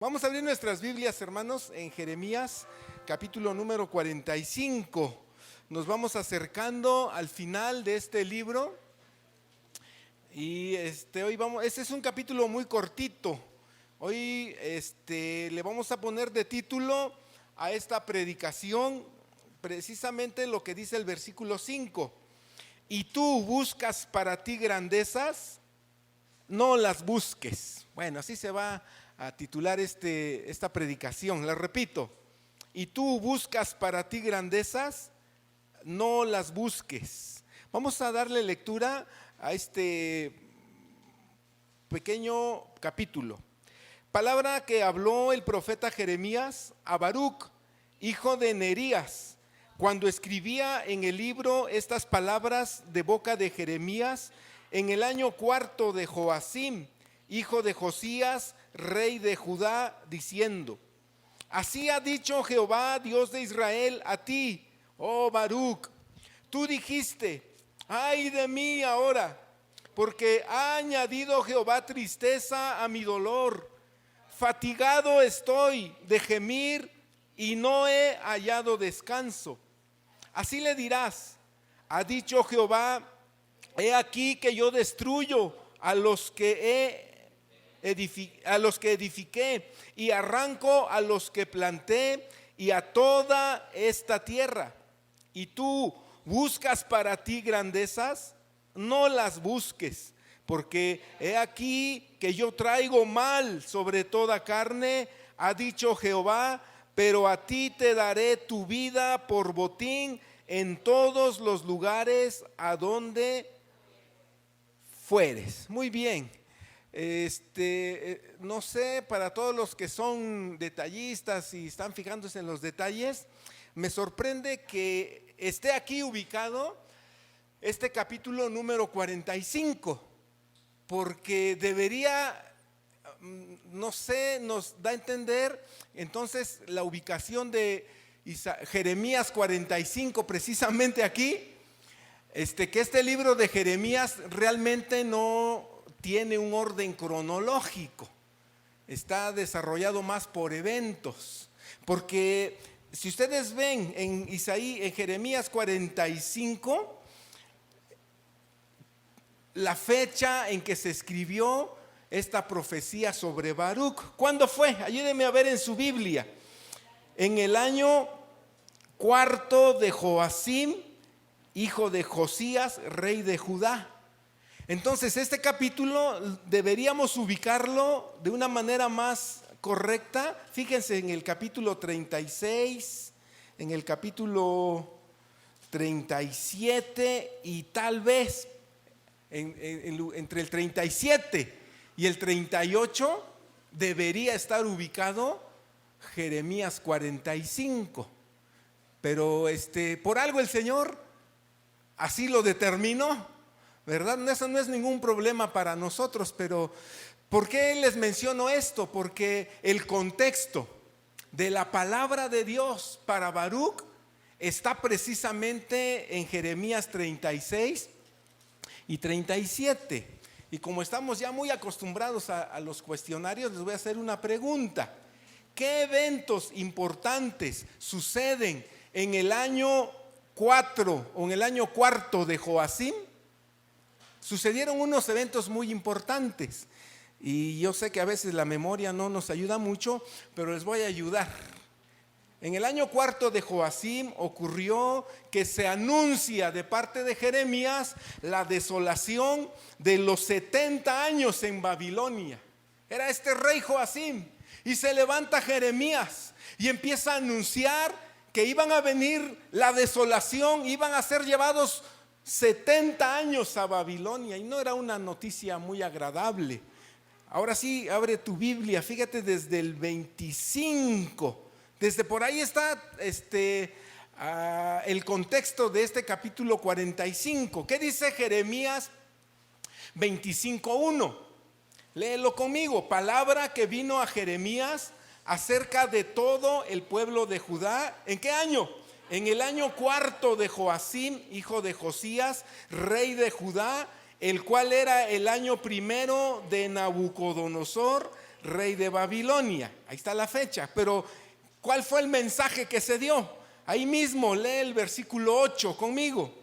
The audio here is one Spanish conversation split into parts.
Vamos a abrir nuestras Biblias, hermanos, en Jeremías, capítulo número 45. Nos vamos acercando al final de este libro. Y hoy este es un capítulo muy cortito. Hoy le vamos a poner de título a esta predicación precisamente lo que dice el versículo 5. Y tú buscas para ti grandezas, no las busques. Bueno, así se va a titular esta predicación. La repito: y tú buscas para ti grandezas, no las busques. Vamos a darle lectura a este pequeño capítulo. Palabra que habló el profeta Jeremías a Baruc, hijo de Nerías, cuando escribía en el libro estas palabras de boca de Jeremías en el año 4 de Joacim, hijo de Josías, rey de Judá, diciendo: así ha dicho Jehová, Dios de Israel, a ti, oh Baruc. Tú dijiste: ay de mí ahora, porque ha añadido Jehová tristeza a mi dolor. Fatigado estoy de gemir y no he hallado descanso. Así le dirás: ha dicho Jehová, he aquí que yo destruyo a los que edifiqué y arranco a los que planté y a toda esta tierra. Y tú buscas para ti grandezas, no las busques, porque he aquí que yo traigo mal sobre toda carne, ha dicho Jehová, pero a ti te daré tu vida por botín en todos los lugares a donde fueres. Muy bien. No sé, para todos los que son detallistas y están fijándose en los detalles, me sorprende que esté aquí ubicado este capítulo número 45, porque debería, no sé, nos da a entender entonces la ubicación de Jeremías 45 precisamente aquí, que este libro de Jeremías realmente no tiene un orden cronológico, está desarrollado más por eventos, porque si ustedes ven en Jeremías 45, la fecha en que se escribió esta profecía sobre Baruc, ¿cuándo fue? Ayúdenme a ver en su Biblia. En el año 4 de Joacim, hijo de Josías, rey de Judá. Entonces este capítulo deberíamos ubicarlo de una manera más correcta. Fíjense en el capítulo 36, en el capítulo 37 y tal vez entre el 37 y el 38 debería estar ubicado Jeremías 45. Pero por algo el Señor así lo determinó, ¿verdad? Eso no es ningún problema para nosotros, pero ¿por qué les menciono esto? Porque el contexto de la palabra de Dios para Baruc está precisamente en Jeremías 36 y 37. Y como estamos ya muy acostumbrados a los cuestionarios, les voy a hacer una pregunta. ¿Qué eventos importantes suceden en el año 4 o en el año cuarto de Joacim? Sucedieron unos eventos muy importantes y yo sé que a veces la memoria no nos ayuda mucho, pero les voy a ayudar. En el año cuarto de Joacim ocurrió que se anuncia de parte de Jeremías la desolación de los 70 años en Babilonia. Era este rey Joacim, y se levanta Jeremías y empieza a anunciar que iban a venir la desolación, iban a ser llevados 70 años a Babilonia, y no era una noticia muy agradable. Ahora sí, abre tu Biblia, fíjate desde el 25, desde por ahí está el contexto de este capítulo 45. ¿Qué dice Jeremías 25:1? Léelo conmigo. Palabra que vino a Jeremías acerca de todo el pueblo de Judá. ¿En qué año? En el año cuarto de Joacim, hijo de Josías, rey de Judá, el cual era el año primero de Nabucodonosor, rey de Babilonia. Ahí está la fecha. Pero ¿cuál fue el mensaje que se dio? Ahí mismo lee el versículo 8 conmigo.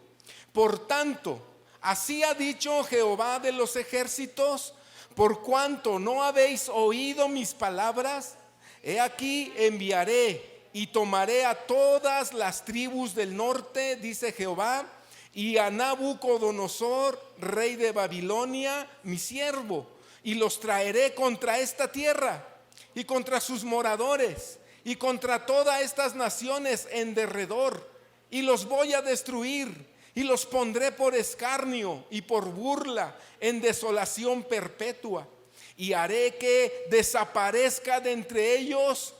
Por tanto, así ha dicho Jehová de los ejércitos: por cuanto no habéis oído mis palabras, he aquí enviaré y tomaré a todas las tribus del norte, dice Jehová, y a Nabucodonosor, rey de Babilonia, mi siervo, y los traeré contra esta tierra y contra sus moradores y contra todas estas naciones en derredor, y los voy a destruir y los pondré por escarnio y por burla en desolación perpetua, y haré que desaparezca de entre ellos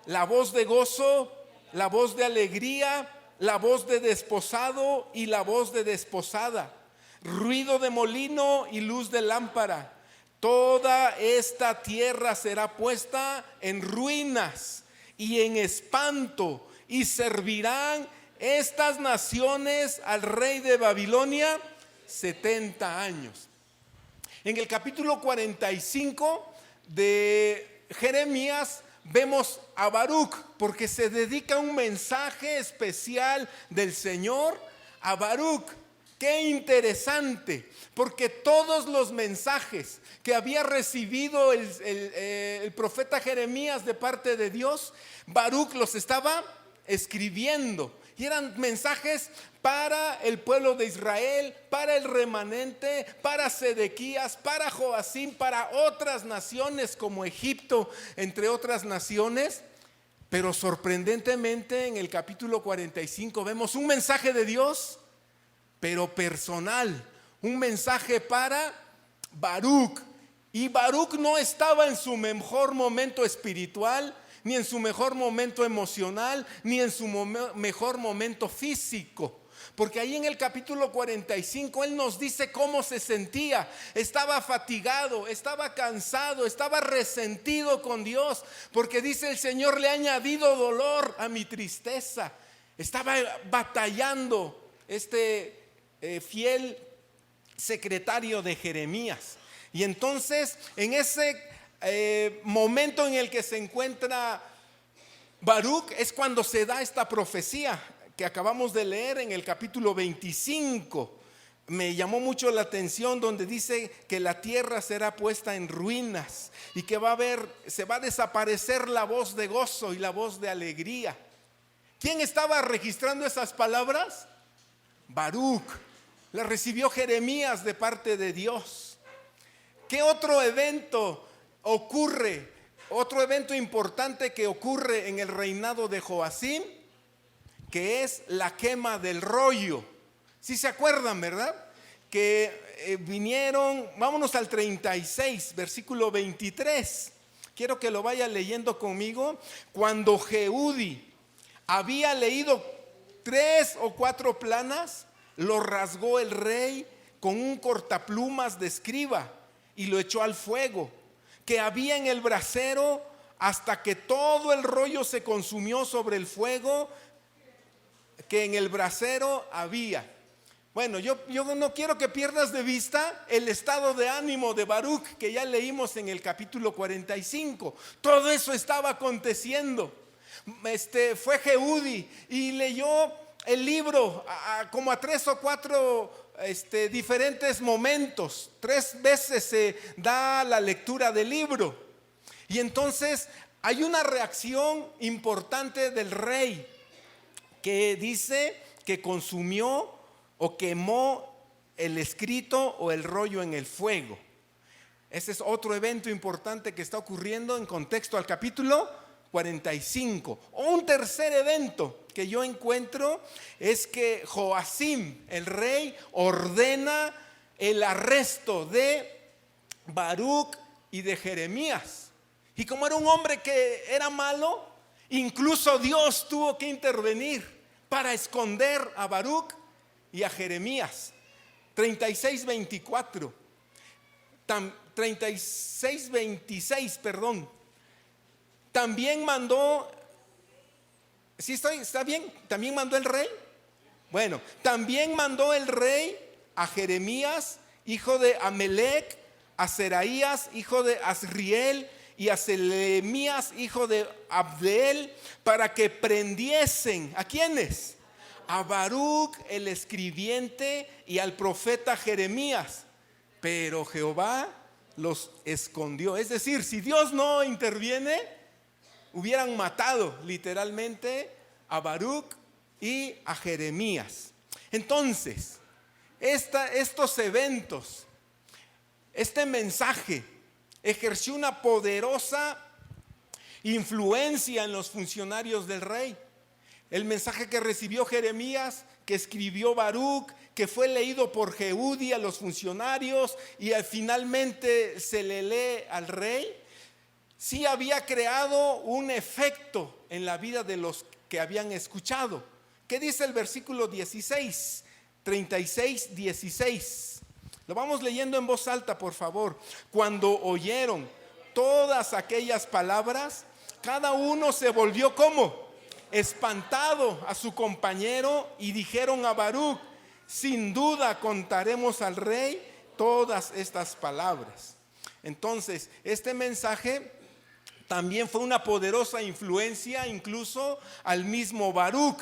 la voz de gozo, la voz de alegría, la voz de desposado y la voz de desposada, ruido de molino y luz de lámpara. Toda esta tierra será puesta en ruinas y en espanto, y servirán estas naciones al rey de Babilonia 70 años. En el capítulo 45 de Jeremías vemos a Baruc, porque se dedica un mensaje especial del Señor a Baruc. Qué interesante, porque todos los mensajes que había recibido el profeta Jeremías de parte de Dios, Baruc los estaba escribiendo. Y eran mensajes para el pueblo de Israel, para el remanente, para Sedequías, para Joacim, para otras naciones como Egipto, entre otras naciones. Pero sorprendentemente en el capítulo 45 vemos un mensaje de Dios, pero personal, un mensaje para Baruc. Y Baruc no estaba en su mejor momento espiritual, ni en su mejor momento emocional, ni en su mejor momento físico. Porque ahí en el capítulo 45 él nos dice cómo se sentía. Estaba fatigado, estaba cansado, estaba resentido con Dios, porque dice: el Señor le ha añadido dolor a mi tristeza. Estaba batallando fiel secretario de Jeremías. Y entonces en ese momento en el que se encuentra Baruc es cuando se da esta profecía que acabamos de leer en el capítulo 25. Me llamó mucho la atención donde dice que la tierra será puesta en ruinas y que se va a desaparecer la voz de gozo y la voz de alegría. ¿Quién estaba registrando esas palabras? Baruc. La recibió Jeremías de parte de Dios. ¿Qué otro evento ocurre? Otro evento importante que ocurre en el reinado de Joacim, que es la quema del rollo. Si se acuerdan, ¿verdad? Que vinieron, vámonos al 36, versículo 23. Quiero que lo vaya leyendo conmigo. Cuando Jehudi había leído 3 o 4 planas, lo rasgó el rey con un cortaplumas de escriba y lo echó al fuego que había en el brasero, hasta que todo el rollo se consumió sobre el fuego que en el brasero había. Bueno, yo no quiero que pierdas de vista el estado de ánimo de Baruc, que ya leímos en el capítulo 45. Todo eso estaba aconteciendo. Fue Jehudi y leyó el libro como a 3 o 4 diferentes momentos. 3 veces se da la lectura del libro. Y entonces hay una reacción importante del rey, que dice que consumió o quemó el escrito o el rollo en el fuego. Ese es otro evento importante que está ocurriendo en contexto al capítulo 45. Un tercer evento que yo encuentro es que Joacim, el rey, ordena el arresto de Baruc y de Jeremías. Y como era un hombre que era malo, incluso Dios tuvo que intervenir para esconder a Baruc y a Jeremías. 36:26, perdón. También mandó, ¿sí está bien? ¿También mandó el rey? Bueno, también mandó el rey a Jeremías, hijo de Amelec, a Seraías, hijo de Asriel, y a Selemías, hijo de Abdeel, para que prendiesen, ¿a quiénes? A Baruc el escribiente y al profeta Jeremías, pero Jehová los escondió. Es decir, si Dios no interviene, hubieran matado literalmente a Baruc y a Jeremías. Entonces, estos eventos, este mensaje ejerció una poderosa influencia en los funcionarios del rey. El mensaje que recibió Jeremías, que escribió Baruc, que fue leído por Jehudí a los funcionarios y finalmente se le lee al rey, sí había creado un efecto en la vida de los que habían escuchado. ¿Qué dice el versículo 16? 36, 16. Lo vamos leyendo en voz alta, por favor. Cuando oyeron todas aquellas palabras, cada uno se volvió como espantado a su compañero y dijeron a Baruc: sin duda contaremos al rey todas estas palabras. Entonces, este mensaje también fue una poderosa influencia incluso al mismo Baruc,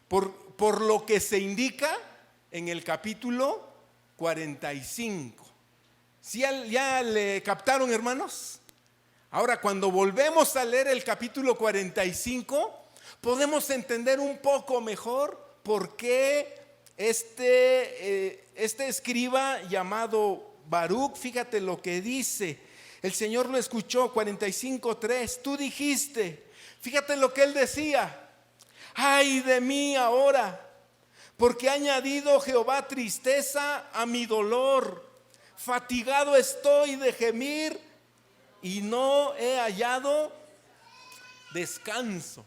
por lo que se indica en el capítulo 45. ¿Sí ya le captaron, hermanos? Ahora, cuando volvemos a leer el capítulo 45, podemos entender un poco mejor por qué este escriba llamado Baruc, fíjate lo que dice. El Señor lo escuchó, 45:3. Tú dijiste, fíjate lo que él decía: ay de mí ahora, porque ha añadido Jehová tristeza a mi dolor. Fatigado estoy de gemir y no he hallado descanso.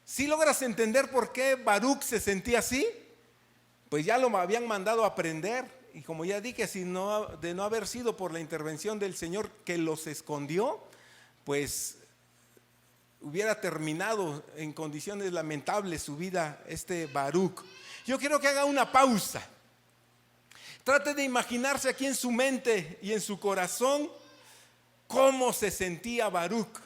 ¿Sí logras entender por qué Baruc se sentía así? Pues ya lo habían mandado a prender, y como ya dije, de no haber sido por la intervención del Señor que los escondió, pues hubiera terminado en condiciones lamentables su vida este Baruc. Yo quiero que haga una pausa. Trate de imaginarse aquí en su mente y en su corazón cómo se sentía Baruc.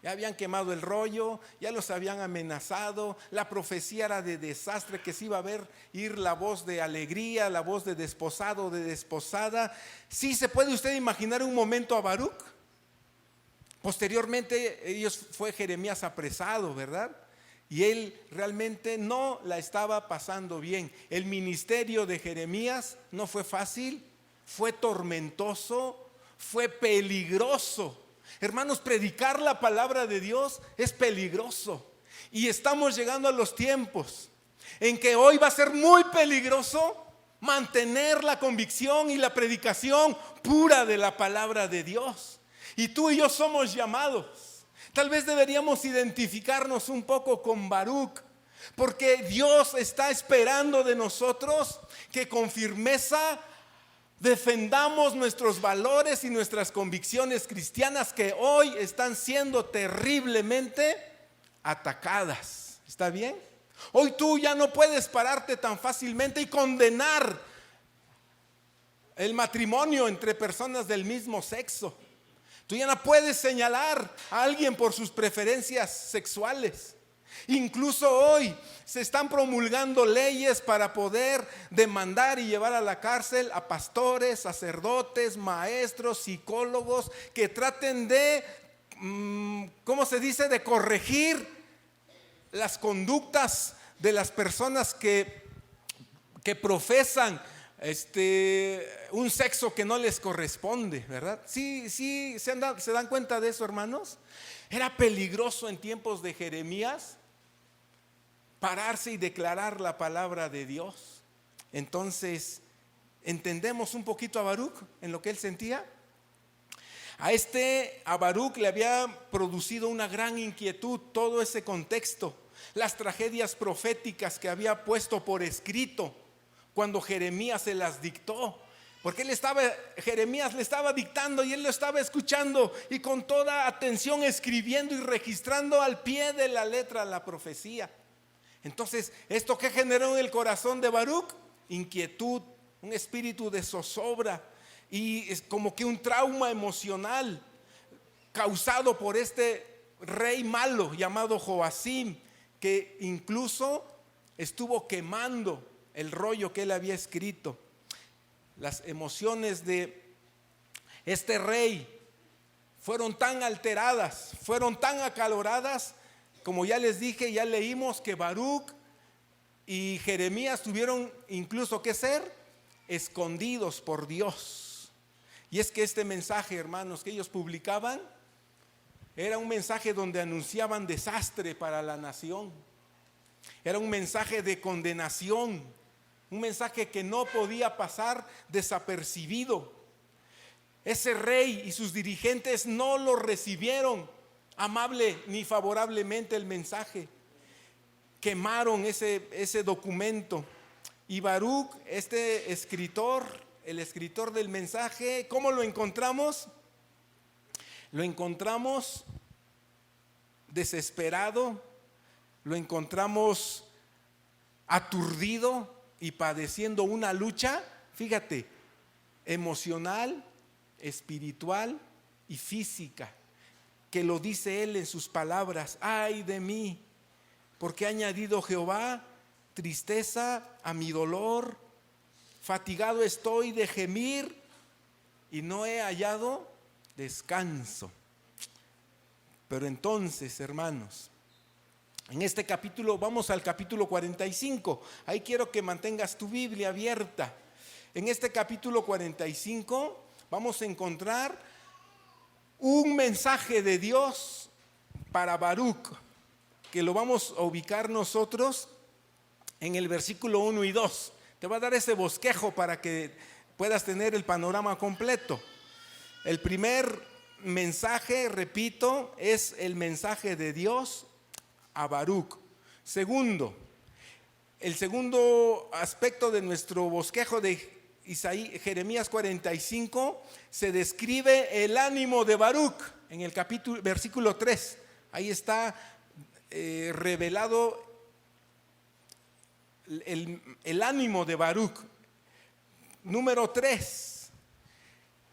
Ya habían quemado el rollo, ya los habían amenazado, la profecía era de desastre, que se iba a ver ir la voz de alegría, la voz de desposado, de desposada. ¿Sí se puede usted imaginar un momento a Baruc? Posteriormente fue Jeremías apresado, ¿verdad? Y él realmente no la estaba pasando bien. El ministerio de Jeremías no fue fácil, fue tormentoso, fue peligroso. Hermanos, predicar la palabra de Dios es peligroso. Y estamos llegando a los tiempos en que hoy va a ser muy peligroso mantener la convicción y la predicación pura de la palabra de Dios. Y tú y yo somos llamados. Tal vez deberíamos identificarnos un poco con Baruc, porque Dios está esperando de nosotros que con firmeza defendamos nuestros valores y nuestras convicciones cristianas, que hoy están siendo terriblemente atacadas. ¿Está bien? Hoy tú ya no puedes pararte tan fácilmente y condenar el matrimonio entre personas del mismo sexo. Tú ya no puedes señalar a alguien por sus preferencias sexuales. Incluso hoy se están promulgando leyes para poder demandar y llevar a la cárcel a pastores, sacerdotes, maestros, psicólogos que traten de, ¿cómo se dice?, de corregir las conductas de las personas que profesan un sexo que no les corresponde, ¿verdad? Sí, ¿se dan cuenta de eso, hermanos? Era peligroso en tiempos de Jeremías pararse y declarar la palabra de Dios. Entonces, ¿entendemos un poquito a Baruc en lo que él sentía? A Baruc le había producido una gran inquietud todo ese contexto, las tragedias proféticas que había puesto por escrito cuando Jeremías se las dictó. Porque Jeremías le estaba dictando y él lo estaba escuchando y con toda atención escribiendo y registrando al pie de la letra la profecía. Entonces, ¿esto qué generó en el corazón de Baruc? Inquietud, un espíritu de zozobra y es como que un trauma emocional. causado por este rey malo llamado Joacim, que incluso estuvo quemando el rollo que él había escrito. Las emociones de este rey fueron tan alteradas, fueron tan acaloradas, como ya les dije, ya leímos que Baruc y Jeremías tuvieron incluso que ser escondidos por Dios. Y es que este mensaje, hermanos, que ellos publicaban, era un mensaje donde anunciaban desastre para la nación. Era un mensaje de condenación, un mensaje que no podía pasar desapercibido. Ese rey y sus dirigentes no lo recibieron amable ni favorablemente el mensaje. Quemaron ese documento. Y Baruc, este escritor, el escritor del mensaje, ¿cómo lo encontramos? Lo encontramos desesperado, lo encontramos aturdido y padeciendo una lucha, fíjate, emocional, espiritual y física, que lo dice él en sus palabras: ay de mí, porque ha añadido Jehová tristeza a mi dolor, fatigado estoy de gemir y no he hallado descanso. Pero entonces, hermanos, en este capítulo, vamos al capítulo 45. Ahí quiero que mantengas tu Biblia abierta. En este capítulo 45 vamos a encontrar un mensaje de Dios para Baruc, que lo vamos a ubicar nosotros en el versículo 1 y 2. Te va a dar ese bosquejo para que puedas tener el panorama completo. El primer mensaje, repito, es el mensaje de Dios a Baruc. Segundo, el segundo aspecto de nuestro bosquejo de Jeremías 45, se describe el ánimo de Baruc en el versículo 3. Ahí está revelado el ánimo de Baruc. Número 3.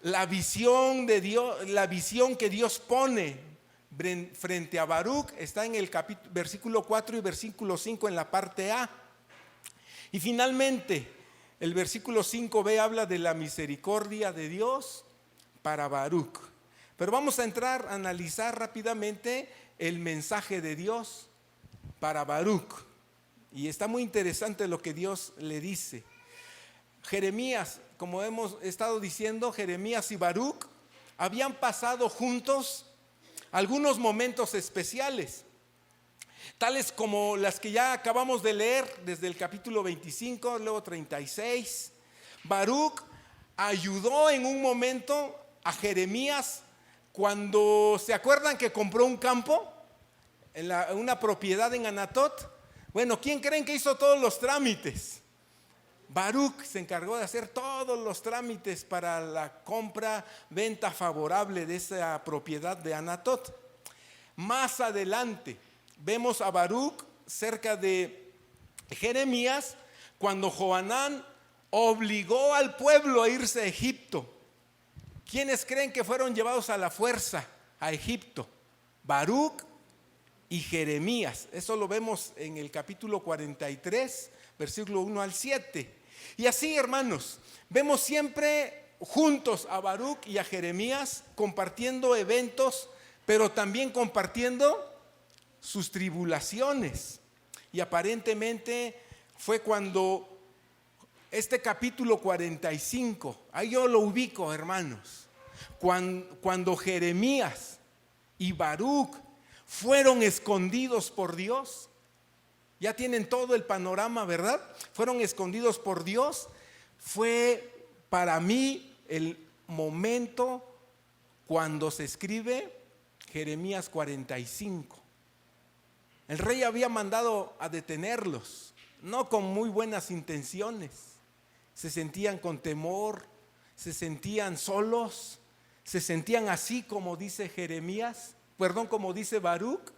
La visión de Dios, la visión que Dios pone frente a Baruc está en el versículo 4 y versículo 5 en la parte A. Y finalmente, el versículo 5b habla de la misericordia de Dios para Baruc. Pero vamos a entrar a analizar rápidamente el mensaje de Dios para Baruc. Y está muy interesante lo que Dios le dice. Jeremías, como hemos estado diciendo, Jeremías y Baruc habían pasado juntos algunos momentos especiales, tales como las que ya acabamos de leer desde el capítulo 25, luego 36. Baruc ayudó en un momento a Jeremías cuando, ¿se acuerdan que compró un campo en una propiedad en Anatot? Bueno, ¿quién creen que hizo todos los trámites? Baruc se encargó de hacer todos los trámites para la compra, venta favorable de esa propiedad de Anatot. Más adelante vemos a Baruc cerca de Jeremías cuando Johanán obligó al pueblo a irse a Egipto. ¿Quiénes creen que fueron llevados a la fuerza a Egipto? Baruc y Jeremías. Eso lo vemos en el capítulo 43, versículo 1 al 7. Y así, hermanos, vemos siempre juntos a Baruc y a Jeremías compartiendo eventos, pero también compartiendo sus tribulaciones. Y aparentemente fue cuando este capítulo 45, ahí yo lo ubico, hermanos, cuando Jeremías y Baruc fueron escondidos por Dios. Ya tienen todo el panorama, ¿verdad? Fueron escondidos por Dios. Fue para mí el momento cuando se escribe Jeremías 45. El rey había mandado a detenerlos, no con muy buenas intenciones. Se sentían con temor, se sentían solos, se sentían así como dice como dice Baruc.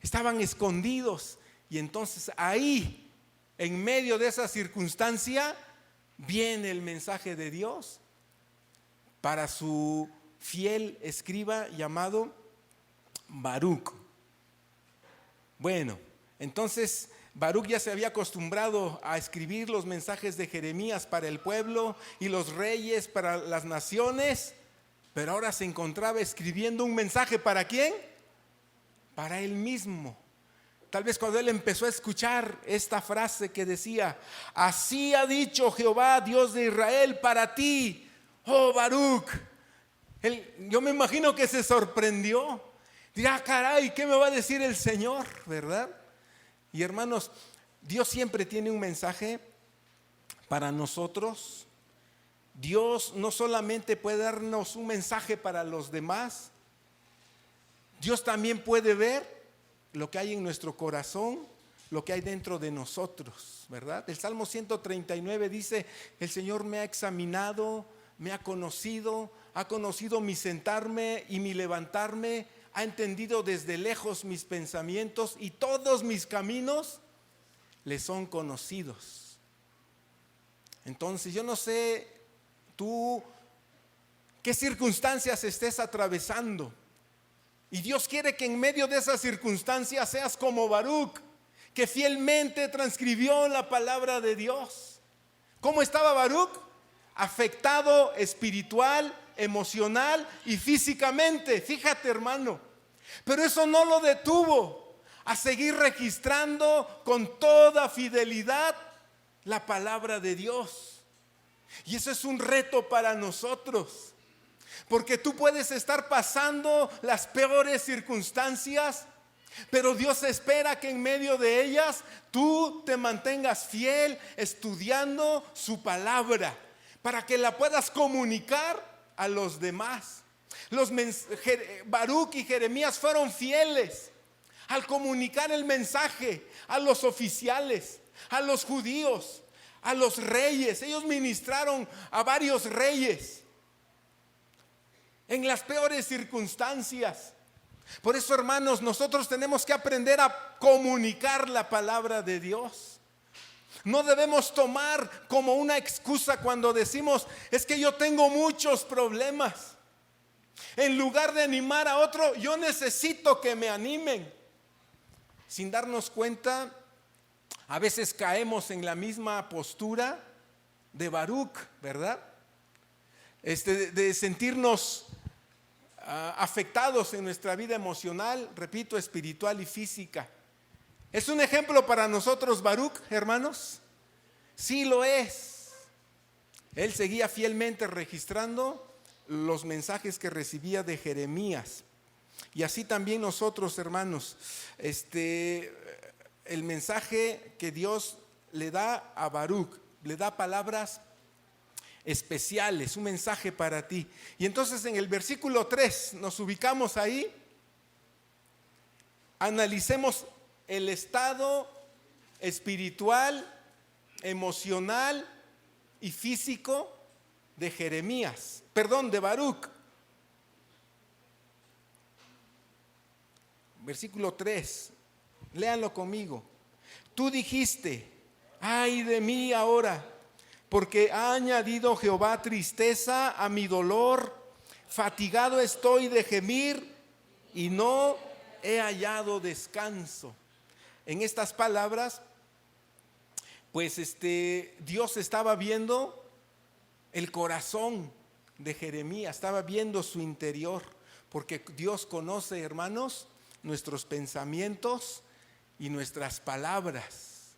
Estaban escondidos. Y entonces ahí, en medio de esa circunstancia, viene el mensaje de Dios para su fiel escriba llamado Baruc. Bueno, entonces Baruc ya se había acostumbrado a escribir los mensajes de Jeremías para el pueblo y los reyes para las naciones, pero ahora se encontraba escribiendo un mensaje ¿para quién? Para él mismo. Tal vez cuando él empezó a escuchar esta frase que decía: así ha dicho Jehová, Dios de Israel, para ti, oh Baruc. Yo me imagino que se sorprendió. Dirá: caray, ¿qué me va a decir el Señor? ¿Verdad? Y hermanos, Dios siempre tiene un mensaje para nosotros. Dios no solamente puede darnos un mensaje para los demás, Dios también puede ver lo que hay en nuestro corazón, lo que hay dentro de nosotros, ¿verdad? El Salmo 139 dice: el Señor me ha examinado, me ha conocido mi sentarme y mi levantarme, ha entendido desde lejos mis pensamientos y todos mis caminos le son conocidos. Entonces yo no sé tú qué circunstancias estés atravesando, y Dios quiere que en medio de esas circunstancias seas como Baruc, que fielmente transcribió la palabra de Dios. ¿Cómo estaba Baruc? Afectado espiritual, emocional y físicamente. Fíjate, hermano. Pero eso no lo detuvo a seguir registrando con toda fidelidad la palabra de Dios. Y eso es un reto para nosotros, porque tú puedes estar pasando las peores circunstancias, pero Dios espera que en medio de ellas tú te mantengas fiel estudiando su palabra, para que la puedas comunicar a los demás. Baruc y Jeremías fueron fieles al comunicar el mensaje a los oficiales, a los judíos, a los reyes. Ellos ministraron a varios reyes en las peores circunstancias. Por eso, hermanos, nosotros tenemos que aprender a comunicar la palabra de Dios. No debemos tomar como una excusa cuando decimos: es que yo tengo muchos problemas. En lugar de animar a otro, yo necesito que me animen. Sin darnos cuenta, a veces caemos en la misma postura de Baruc, ¿verdad? De sentirnos afectados en nuestra vida emocional, repito, espiritual y física. ¿Es un ejemplo para nosotros Baruc, hermanos? Sí lo es. Él seguía fielmente registrando los mensajes que recibía de Jeremías. Y así también nosotros, hermanos, el mensaje que Dios le da a Baruc, le da palabras especiales, un mensaje para ti. Y entonces en el versículo 3 nos ubicamos ahí. Analicemos el estado espiritual, emocional y físico de de Baruc. Versículo 3, léanlo conmigo. Tú dijiste: ay de mí ahora, porque ha añadido Jehová tristeza a mi dolor. Fatigado estoy de gemir y no he hallado descanso. En estas palabras, pues Dios estaba viendo el corazón de Jeremías, estaba viendo su interior, porque Dios conoce, hermanos, nuestros pensamientos y nuestras palabras.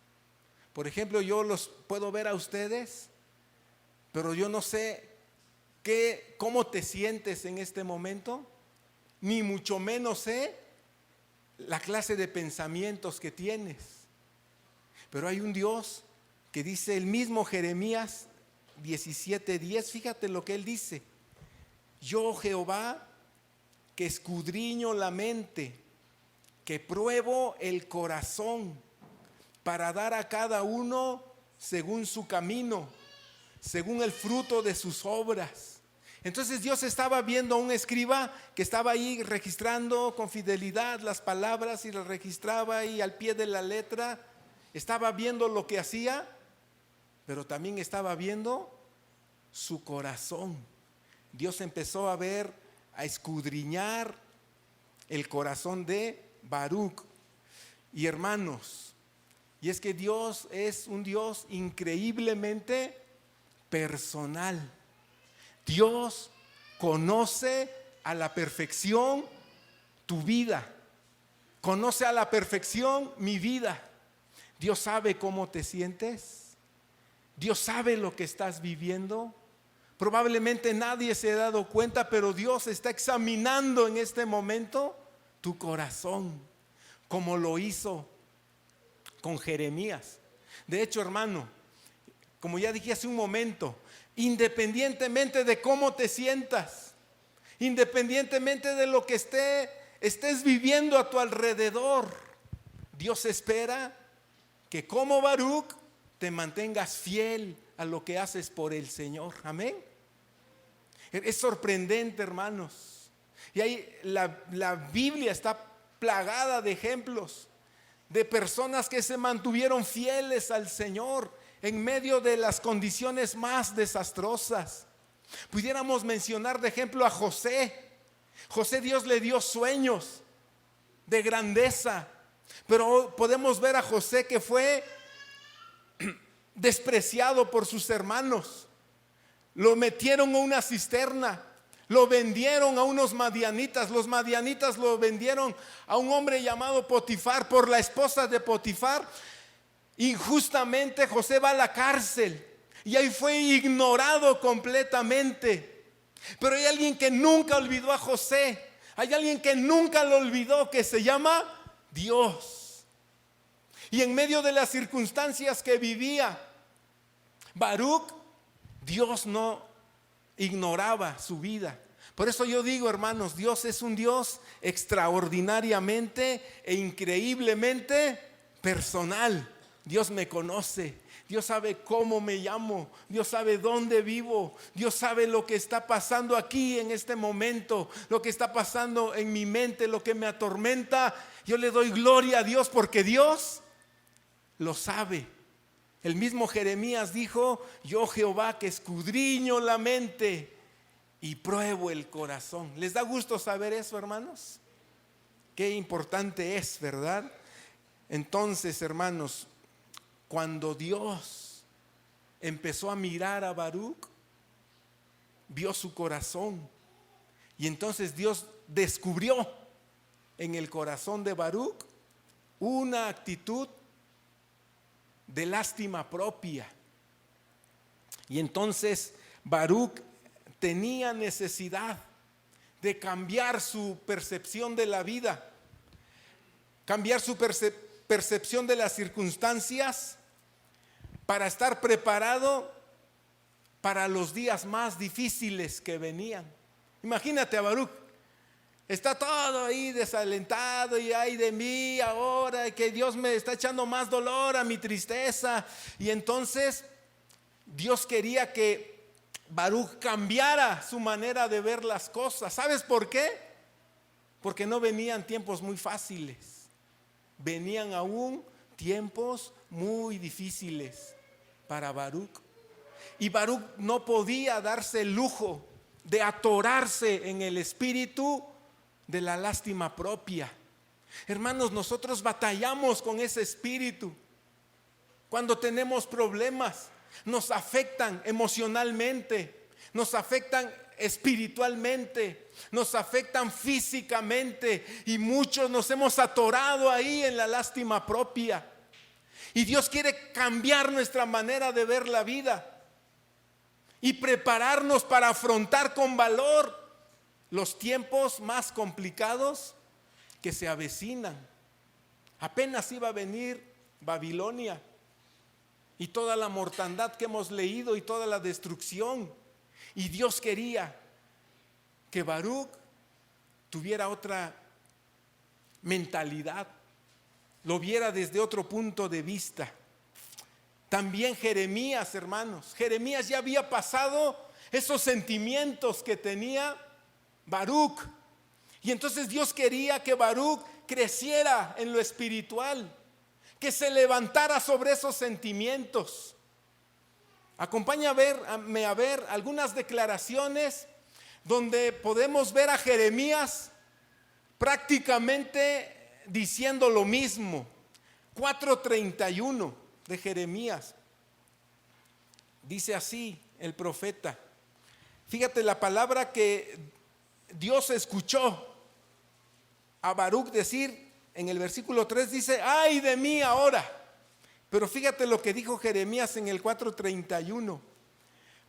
Por ejemplo, yo los puedo ver a ustedes, pero yo no sé cómo te sientes en este momento, ni mucho menos sé la clase de pensamientos que tienes. Pero hay un Dios que dice, el mismo Jeremías 17:10, fíjate lo que él dice: yo, Jehová, que escudriño la mente, que pruebo el corazón, para dar a cada uno según su camino, según el fruto de sus obras. Entonces Dios estaba viendo a un escriba que estaba ahí registrando con fidelidad las palabras y las registraba ahí al pie de la letra. Estaba viendo lo que hacía, pero también estaba viendo su corazón. Dios empezó a ver a escudriñar el corazón de Baruc. Y hermanos, y es que Dios es un Dios increíblemente personal. Dios conoce a la perfección tu vida, conoce a la perfección mi vida. Dios sabe cómo te sientes, Dios sabe lo que estás viviendo. Probablemente nadie se ha dado cuenta, pero Dios está examinando en este momento tu corazón, como lo hizo con Jeremías. De hecho, hermano, como ya dije hace un momento, independientemente de cómo te sientas, independientemente de lo que estés viviendo a tu alrededor, Dios espera que como Baruc te mantengas fiel a lo que haces por el Señor. Amén. Es sorprendente, hermanos. Y ahí la Biblia está plagada de ejemplos de personas que se mantuvieron fieles al Señor en medio de las condiciones más desastrosas. Pudiéramos mencionar de ejemplo a José. José, Dios le dio sueños de grandeza, pero podemos ver a José que fue despreciado por sus hermanos. Lo metieron a una cisterna, lo vendieron a unos madianitas. Los madianitas lo vendieron a un hombre llamado Potifar por la esposa de Potifar. Injustamente José va a la cárcel y ahí fue ignorado completamente. Pero hay alguien que nunca olvidó a José. Hay alguien que nunca lo olvidó, que se llama Dios. Y en medio de las circunstancias que vivía Baruc, Dios no ignoraba su vida. Por eso yo digo, hermanos, Dios es un Dios extraordinariamente e increíblemente personal. Dios me conoce, Dios sabe cómo me llamo, Dios sabe dónde vivo, Dios sabe lo que está pasando aquí en este momento, lo que está pasando en mi mente, lo que me atormenta. Yo le doy gloria a Dios porque Dios lo sabe. El mismo Jeremías dijo: yo, Jehová, que escudriño la mente y pruebo el corazón. ¿Les da gusto saber eso, hermanos? Qué importante es, ¿verdad? Entonces, hermanos, cuando Dios empezó a mirar a Baruc, vio su corazón. Y entonces Dios descubrió en el corazón de Baruc una actitud de lástima propia. Y entonces Baruc tenía necesidad de cambiar su percepción de la vida, cambiar su percepción de las circunstancias para estar preparado para los días más difíciles que venían. Imagínate a Baruc, está todo ahí desalentado y ay de mí ahora, que Dios me está echando más dolor a mi tristeza. Y entonces Dios quería que Baruc cambiara su manera de ver las cosas. ¿Sabes por qué? Porque no venían tiempos muy fáciles, venían aún tiempos muy difíciles para Baruc. Y Baruc no podía darse el lujo de atorarse en el espíritu de la lástima propia. Hermanos, nosotros batallamos con ese espíritu. Cuando tenemos problemas, nos afectan emocionalmente, nos afectan espiritualmente, nos afectan físicamente, y muchos nos hemos atorado ahí en la lástima propia. Y Dios quiere cambiar nuestra manera de ver la vida y prepararnos para afrontar con valor los tiempos más complicados que se avecinan. Apenas iba a venir Babilonia y toda la mortandad que hemos leído y toda la destrucción. Y Dios quería que Baruc tuviera otra mentalidad, lo viera desde otro punto de vista. También Jeremías, hermanos, Jeremías ya había pasado esos sentimientos que tenía Baruc. Y entonces Dios quería que Baruc creciera en lo espiritual, que se levantara sobre esos sentimientos. Acompáñame a ver algunas declaraciones donde podemos ver a Jeremías prácticamente diciendo lo mismo. 4:31 de Jeremías. Dice así el profeta. Fíjate la palabra que Dios escuchó a Baruc decir en el versículo 3, dice: ay de mí ahora. Pero fíjate lo que dijo Jeremías en el 4:31.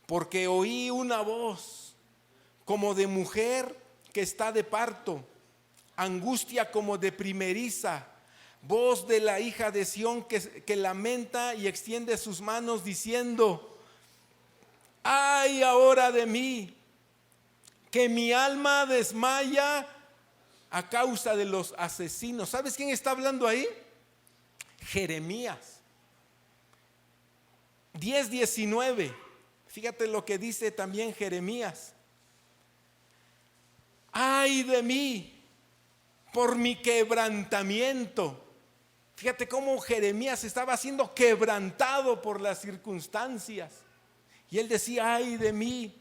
Porque oí una voz como de mujer que está de parto, angustia como de primeriza, voz de la hija de Sión que lamenta y extiende sus manos diciendo: ay ahora de mí, que mi alma desmaya a causa de los asesinos. ¿Sabes quién está hablando ahí? Jeremías. 10:19. Fíjate lo que dice también Jeremías: ay de mí por mi quebrantamiento. Fíjate cómo Jeremías estaba siendo quebrantado por las circunstancias. Y él decía: ay de mí,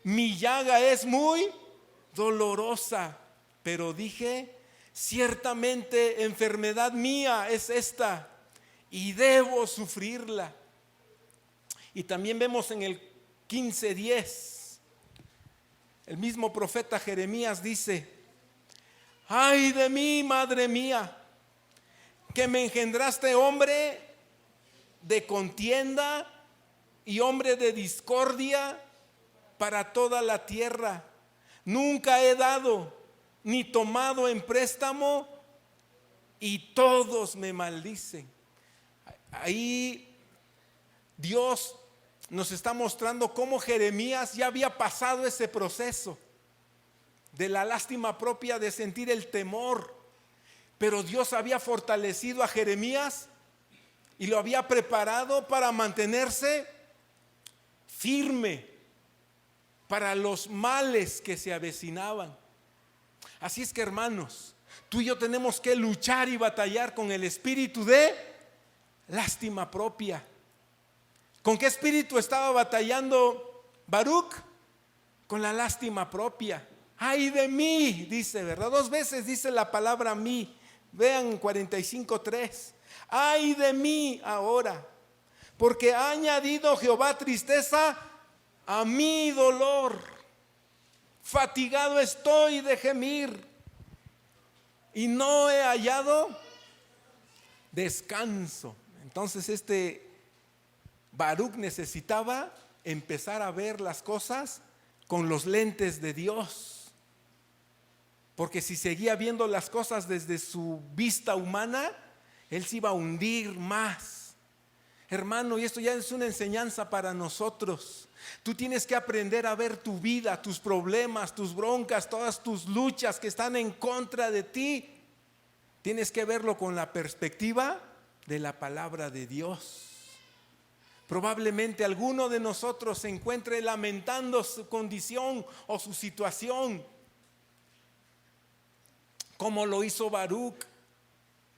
mi llaga es muy dolorosa. Pero dije: ciertamente enfermedad mía es esta, y debo sufrirla. Y también vemos en el 15:10, el mismo profeta Jeremías dice: ay de mí, madre mía, que me engendraste hombre de contienda y hombre de discordia para toda la tierra. Nunca he dado ni tomado en préstamo, y todos me maldicen. Ahí Dios nos está mostrando cómo Jeremías ya había pasado ese proceso de la lástima propia, de sentir el temor. Pero Dios había fortalecido a Jeremías y lo había preparado para mantenerse firme para los males que se avecinaban. Así es que, hermanos, tú y yo tenemos que luchar y batallar con el espíritu de lástima propia. ¿Con qué espíritu estaba batallando Baruc? Con la lástima propia. Ay de mí, dice, ¿verdad? 2 veces dice la palabra mí. Vean 45:3. Ay de mí ahora, porque ha añadido Jehová tristeza a mi dolor. Fatigado estoy de gemir y no he hallado descanso. Entonces Baruc necesitaba empezar a ver las cosas con los lentes de Dios, porque si seguía viendo las cosas desde su vista humana, él se iba a hundir más. Hermano, y esto ya es una enseñanza para nosotros. Tú tienes que aprender a ver tu vida, tus problemas, tus broncas, todas tus luchas que están en contra de ti. Tienes que verlo con la perspectiva de la palabra de Dios. Probablemente alguno de nosotros se encuentre lamentando su condición o su situación, como lo hizo Baruc.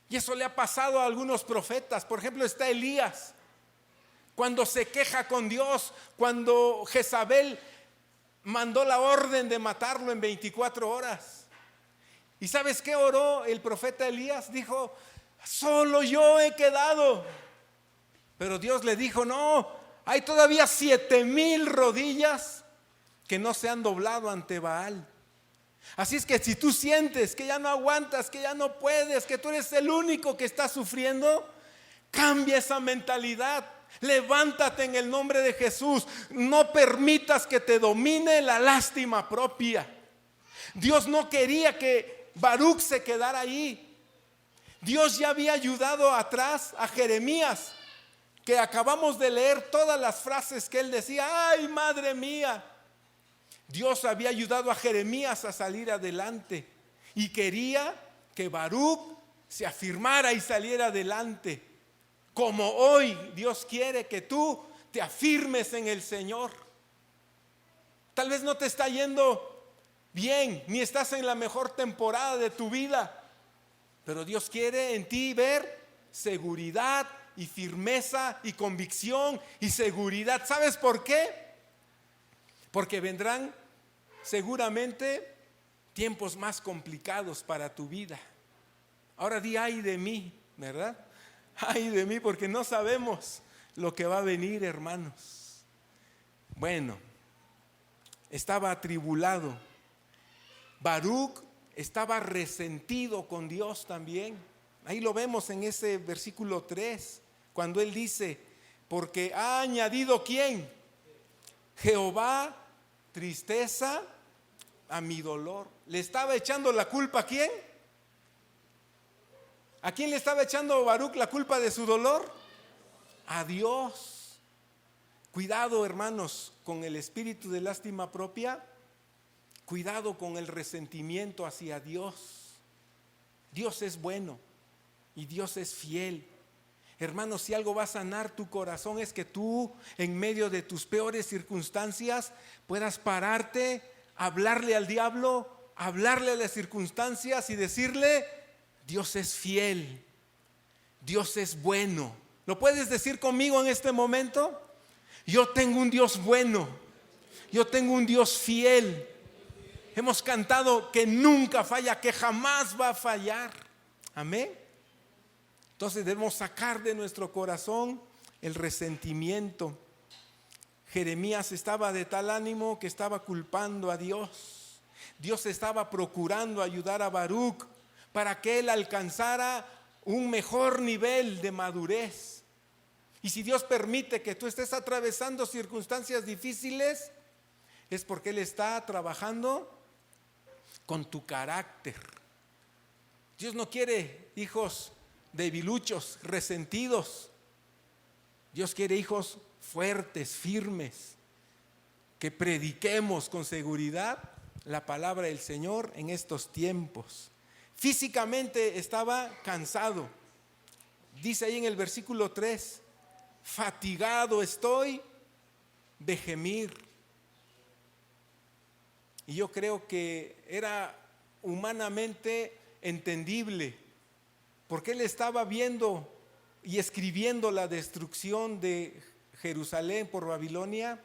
Y eso le ha pasado a algunos profetas. Por ejemplo, está Elías, cuando se queja con Dios, cuando Jezabel mandó la orden de matarlo en 24 horas. ¿Y sabes qué oró el profeta Elías? Dijo: solo yo he quedado. Pero Dios le dijo: no, hay todavía 7,000 rodillas que no se han doblado ante Baal. Así es que si tú sientes que ya no aguantas, que ya no puedes, que tú eres el único que está sufriendo, cambia esa mentalidad. Levántate en el nombre de Jesús. No permitas que te domine la lástima propia. Dios no quería que Baruc se quedara ahí. Dios ya había ayudado atrás a Jeremías, que acabamos de leer todas las frases que él decía: ay, madre mía. Dios había ayudado a Jeremías a salir adelante y quería que Baruc se afirmara y saliera adelante, como hoy Dios quiere que tú te afirmes en el Señor. Tal vez no te está yendo bien, ni estás en la mejor temporada de tu vida, pero Dios quiere en ti ver seguridad y firmeza y convicción y seguridad. ¿Sabes por qué? Porque vendrán seguramente tiempos más complicados para tu vida. Ahora di ay de mí, ¿verdad? Ay de mí, porque no sabemos lo que va a venir, hermanos. Bueno, estaba atribulado. Baruc estaba resentido con Dios también. Ahí lo vemos en ese versículo 3, cuando él dice: porque ha añadido ¿quién? Jehová tristeza a mi dolor. ¿Le estaba echando la culpa a quién? ¿A quién le estaba echando Baruc la culpa de su dolor? A Dios. Cuidado, hermanos, con el espíritu de lástima propia. Cuidado con el resentimiento hacia Dios. Dios es bueno y Dios es fiel. Hermanos, si algo va a sanar tu corazón es que tú, en medio de tus peores circunstancias, puedas pararte, hablarle al diablo, hablarle a las circunstancias y decirle: Dios es fiel, Dios es bueno. ¿Lo puedes decir conmigo en este momento? Yo tengo un Dios bueno, yo tengo un Dios fiel. Hemos cantado que nunca falla, que jamás va a fallar. Amén. Entonces debemos sacar de nuestro corazón el resentimiento. Jeremías estaba de tal ánimo que estaba culpando a Dios. Dios estaba procurando ayudar a Baruc para que él alcanzara un mejor nivel de madurez. Y si Dios permite que tú estés atravesando circunstancias difíciles, es porque Él está trabajando con tu carácter. Dios no quiere hijos debiluchos, resentidos. Dios quiere hijos fuertes, firmes, que prediquemos con seguridad la palabra del Señor en estos tiempos. Físicamente estaba cansado. Dice ahí en el versículo 3: fatigado estoy de gemir. Y yo creo que era humanamente entendible, porque él estaba viendo y escribiendo la destrucción de Jerusalén por Babilonia.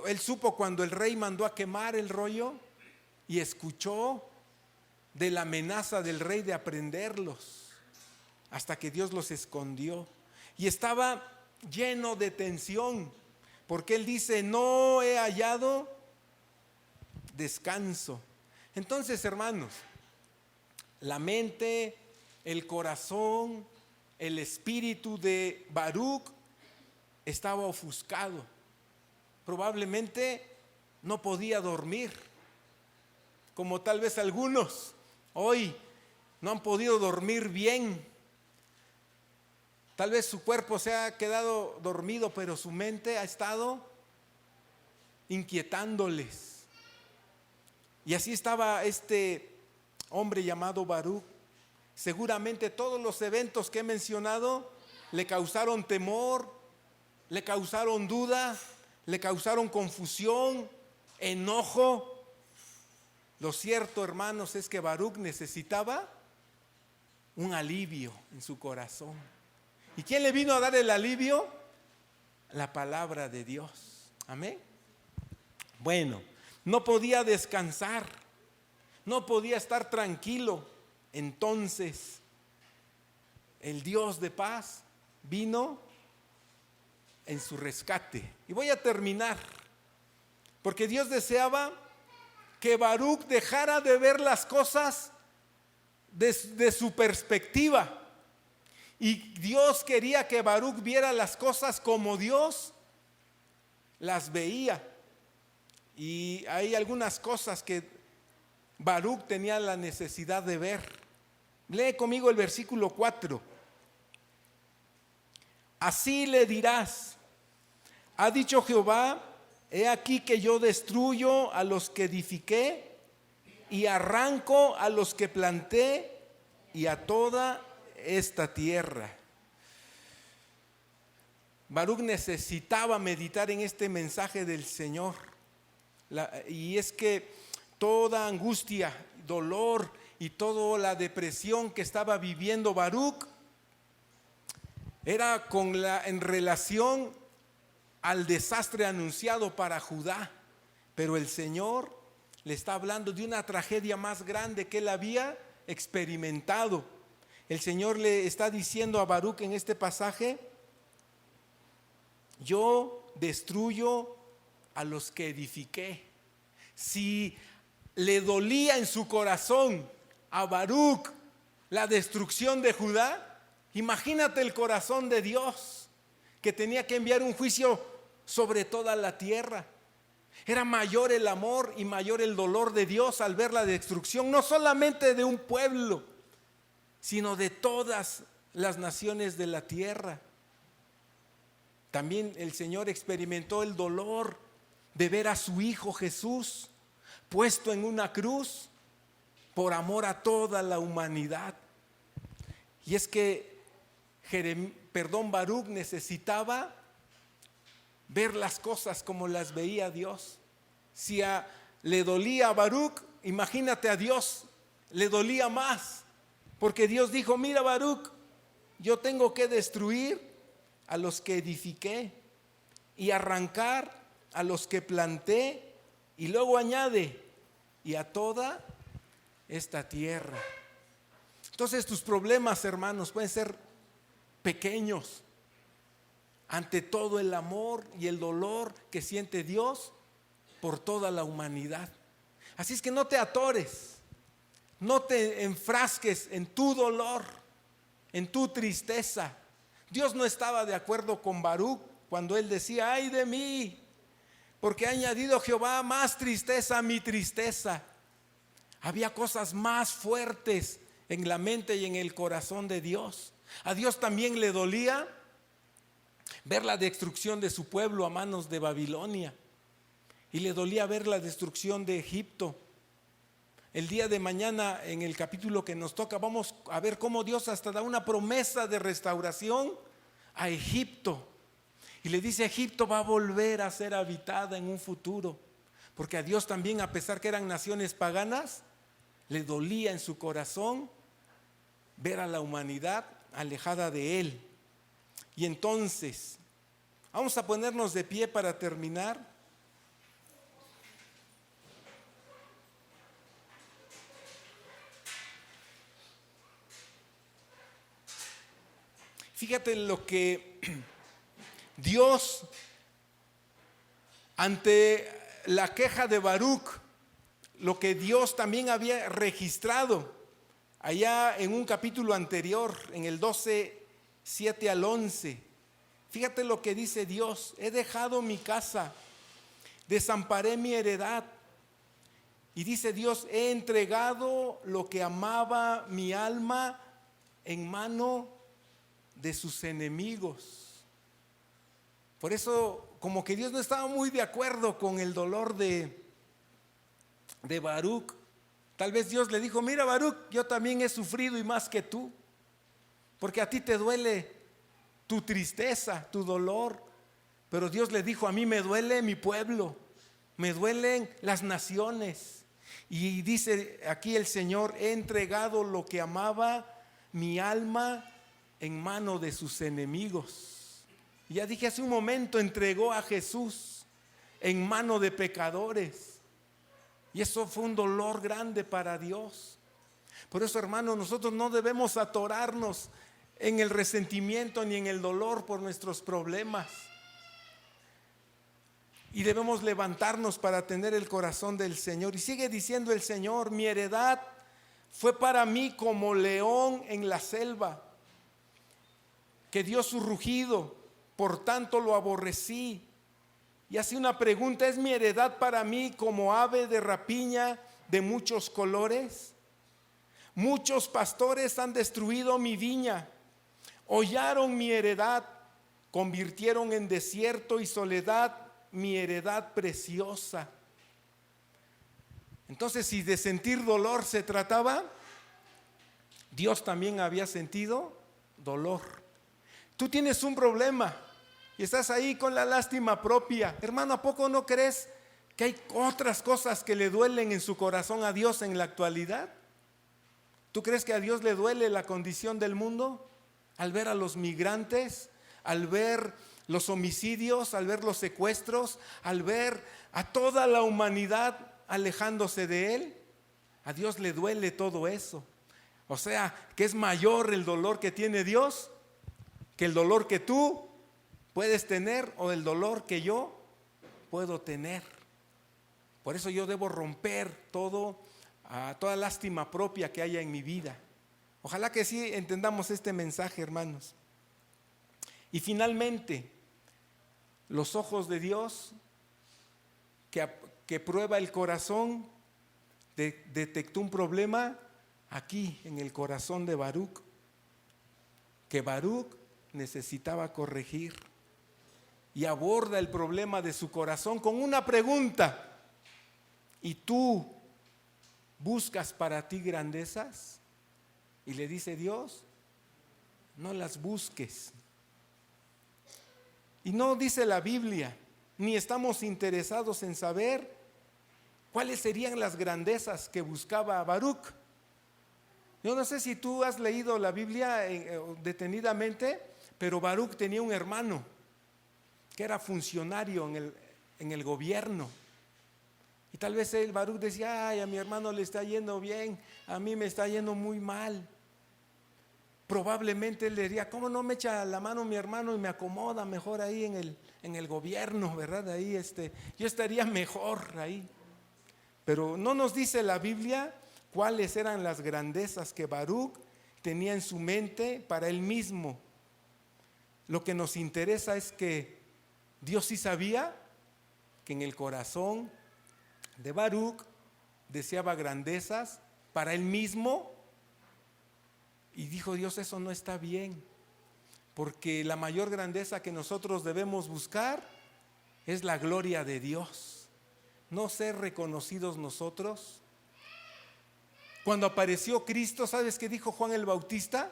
Él supo cuando el rey mandó a quemar el rollo y escuchó de la amenaza del rey de aprenderlos, hasta que Dios los escondió. Y estaba lleno de tensión, porque él dice: no he hallado descanso. Entonces, hermanos, la mente, el corazón, el espíritu de Baruc estaba ofuscado. Probablemente no podía dormir, como tal vez algunos hoy no han podido dormir bien. Tal vez su cuerpo se ha quedado dormido, pero su mente ha estado inquietándoles. Y así estaba este hombre llamado Baruc. Seguramente todos los eventos que he mencionado le causaron temor, le causaron duda, le causaron confusión, enojo. Lo cierto, hermanos, es que Baruc necesitaba un alivio en su corazón. ¿Y quién le vino a dar el alivio? La palabra de Dios. Amén. Bueno, no podía descansar, no podía estar tranquilo. Entonces, el Dios de paz vino en su rescate. Y voy a terminar, porque Dios deseaba que Baruc dejara de ver las cosas desde su perspectiva. Y Dios quería que Baruc viera las cosas como Dios las veía. Y hay algunas cosas que Baruc tenía la necesidad de ver. Lee conmigo el versículo 4. Así le dirás: ha dicho Jehová, he aquí que yo destruyo a los que edifiqué y arranco a los que planté y a toda esta tierra. Baruc necesitaba meditar en este mensaje del Señor. Y es que toda angustia, dolor y toda la depresión que estaba viviendo Baruc era en relación al desastre anunciado para Judá, Pero el Señor le está hablando de una tragedia más grande que él había experimentado. El Señor le está diciendo a Baruc en este pasaje: yo destruyo a los que edifiqué. Si le dolía en su corazón a Baruc la destrucción de Judá, imagínate el corazón de Dios, que tenía que enviar un juicio sobre toda la tierra. Era mayor el amor y mayor el dolor de Dios al ver la destrucción, no solamente de un pueblo, sino de todas las naciones de la tierra. También el Señor experimentó el dolor de ver a su Hijo Jesús puesto en una cruz por amor a toda la humanidad. Y es que Baruc necesitaba ver las cosas como las veía Dios. Si le dolía a Baruc, imagínate a Dios, le dolía más, porque Dios dijo: mira, Baruc, yo tengo que destruir a los que edifiqué y arrancar a los que planté, y luego añade: y a toda esta tierra. Entonces tus problemas, hermanos, pueden ser pequeños ante todo el amor y el dolor que siente Dios por toda la humanidad. Así es que no te atores, no te enfrasques en tu dolor, en tu tristeza. Dios no estaba de acuerdo con Baruc cuando él decía: ay de mí, porque ha añadido Jehová más tristeza a mi tristeza. Había cosas más fuertes en la mente y en el corazón de Dios. A Dios también le dolía ver la destrucción de su pueblo a manos de Babilonia, y le dolía ver la destrucción de Egipto. El día de mañana, en el capítulo que nos toca, vamos a ver cómo Dios hasta da una promesa de restauración a Egipto, y le dice: Egipto va a volver a ser habitada en un futuro, porque a Dios también, a pesar que eran naciones paganas, le dolía en su corazón ver a la humanidad alejada de Él. Y entonces, vamos a ponernos de pie para terminar. Fíjate lo que Dios, ante la queja de Baruc, lo que Dios también había registrado allá en un capítulo anterior, en el 12, 7 al 11. Fíjate lo que dice Dios: he dejado mi casa, desamparé mi heredad. Y dice Dios: he entregado lo que amaba mi alma en mano de sus enemigos. Por eso, como que Dios no estaba muy de acuerdo con el dolor de Baruc. Tal vez Dios le dijo: mira, Baruc, yo también he sufrido y más que tú, porque a ti te duele tu tristeza, tu dolor. Pero Dios le dijo: a mí me duele mi pueblo, me duelen las naciones. Y dice aquí el Señor: he entregado lo que amaba mi alma en mano de sus enemigos. Y ya dije hace un momento, entregó a Jesús en mano de pecadores. Y eso fue un dolor grande para Dios. Por eso, hermanos, nosotros no debemos atorarnos en el resentimiento ni en el dolor por nuestros problemas. Y debemos levantarnos para tener el corazón del Señor. Y sigue diciendo el Señor: mi heredad fue para mí como león en la selva, que dio su rugido, por tanto lo aborrecí. Y hace una pregunta: ¿es mi heredad para mí como ave de rapiña de muchos colores? Muchos pastores han destruido mi viña, hollaron mi heredad, convirtieron en desierto y soledad mi heredad preciosa. Entonces, si de sentir dolor se trataba, Dios también había sentido dolor. Tú tienes un problema y estás ahí con la lástima propia. Hermano, ¿a poco no crees que hay otras cosas que le duelen en su corazón a Dios en la actualidad? ¿Tú crees que a Dios le duele la condición del mundo? Al ver a los migrantes, al ver los homicidios, al ver los secuestros, al ver a toda la humanidad alejándose de Él. A Dios le duele todo eso. O sea, que es mayor el dolor que tiene Dios que el dolor que tú puedes tener o el dolor que yo puedo tener. Por eso yo debo romper toda lástima propia que haya en mi vida. Ojalá que sí entendamos este mensaje, hermanos. Y finalmente, los ojos de Dios que prueba el corazón, detectó un problema aquí en el corazón de Baruc, que Baruc necesitaba corregir, y aborda el problema de su corazón con una pregunta: ¿y tú buscas para ti grandezas? Y le dice Dios: no las busques. Y no dice la Biblia, ni estamos interesados en saber cuáles serían las grandezas que buscaba Baruc. Yo no sé si tú has leído la Biblia detenidamente, pero Baruc tenía un hermano que era funcionario en el gobierno. Y tal vez Baruc decía: ay, a mi hermano le está yendo bien, a mí me está yendo muy mal. Probablemente él le diría: ¿cómo no me echa la mano mi hermano y me acomoda mejor ahí en el gobierno, verdad? Ahí yo estaría mejor ahí. Pero no nos dice la Biblia cuáles eran las grandezas que Baruc tenía en su mente para él mismo. Lo que nos interesa es que Dios sí sabía que en el corazón de Baruc deseaba grandezas para él mismo. Y dijo Dios: eso no está bien, porque la mayor grandeza que nosotros debemos buscar es la gloria de Dios, no ser reconocidos nosotros. Cuando apareció Cristo, ¿sabes qué dijo Juan el Bautista?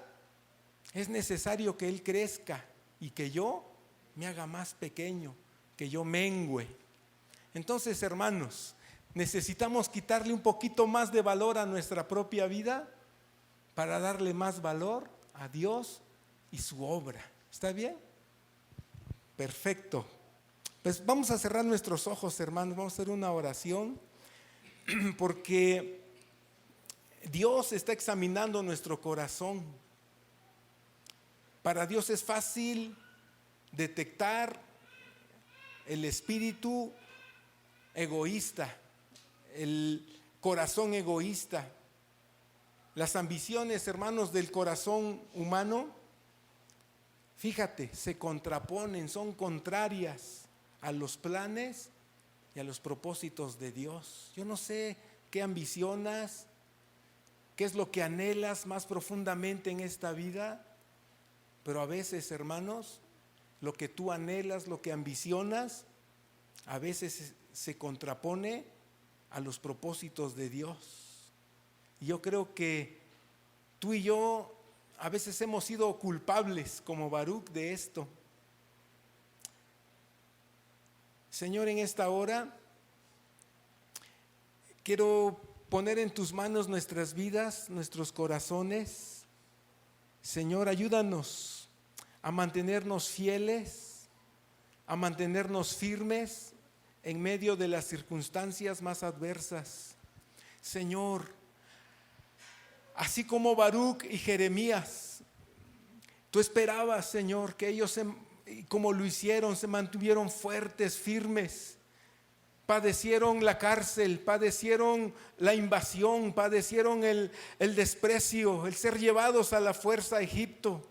Es necesario que Él crezca y que yo me haga más pequeño, que yo mengüe. Entonces, hermanos, necesitamos quitarle un poquito más de valor a nuestra propia vida para darle más valor a Dios y su obra. ¿Está bien? Perfecto. Pues vamos a cerrar nuestros ojos, hermanos. Vamos a hacer una oración, porque Dios está examinando nuestro corazón. Para Dios es fácil detectar el espíritu egoísta, el corazón egoísta. Las ambiciones, hermanos, del corazón humano, fíjate, se contraponen, son contrarias a los planes y a los propósitos de Dios. Yo no sé qué ambicionas, qué es lo que anhelas más profundamente en esta vida, pero a veces, hermanos, lo que tú anhelas, lo que ambicionas, a veces se contrapone a los propósitos de Dios. Y yo creo que tú y yo a veces hemos sido culpables como Baruc de esto. Señor, en esta hora quiero poner en tus manos nuestras vidas, nuestros corazones. Señor, ayúdanos a mantenernos fieles, a mantenernos firmes en medio de las circunstancias más adversas. Señor, así como Baruc y Jeremías, tú esperabas, Señor, que ellos, como lo hicieron, se mantuvieron fuertes, firmes. Padecieron la cárcel, padecieron la invasión, padecieron el desprecio, el ser llevados a la fuerza a Egipto.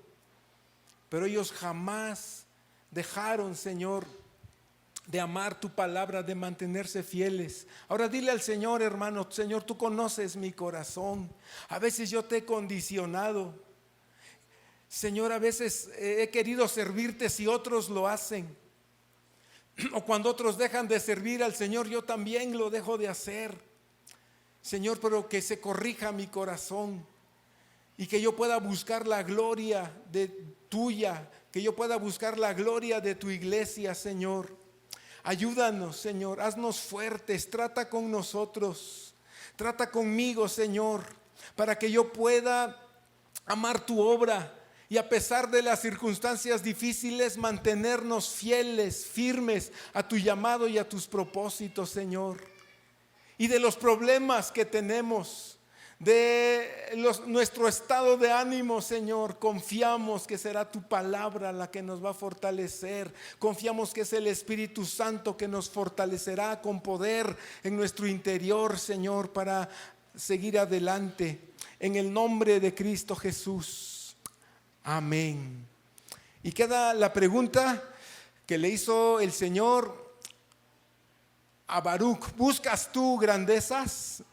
Pero ellos jamás dejaron, Señor, de amar tu palabra, de mantenerse fieles. Ahora dile al Señor, hermano: Señor, tú conoces mi corazón. A veces yo te he condicionado. Señor, a veces he querido servirte si otros lo hacen. O cuando otros dejan de servir al Señor, yo también lo dejo de hacer. Señor, pero que se corrija mi corazón y que yo pueda buscar la gloria tuya, que yo pueda buscar la gloria de tu iglesia, Señor. Ayúdanos, Señor, haznos fuertes, trata con nosotros, trata conmigo, Señor, para que yo pueda amar tu obra Y a pesar de las circunstancias difíciles, mantenernos fieles, firmes a tu llamado y a tus propósitos, Señor. Y de los problemas que tenemos, nuestro estado de ánimo, Señor, confiamos que será tu palabra la que nos va a fortalecer. Confiamos que es el Espíritu Santo que nos fortalecerá con poder en nuestro interior, Señor, para seguir adelante. En el nombre de Cristo Jesús. Amén. Y queda la pregunta que le hizo el Señor a Baruc: ¿buscas tú grandezas?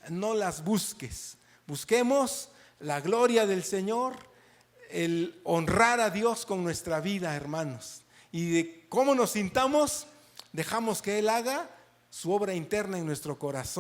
No las busques. Busquemos la gloria del Señor, el honrar a Dios con nuestra vida, hermanos. Y de cómo nos sintamos, dejamos que Él haga su obra interna en nuestro corazón.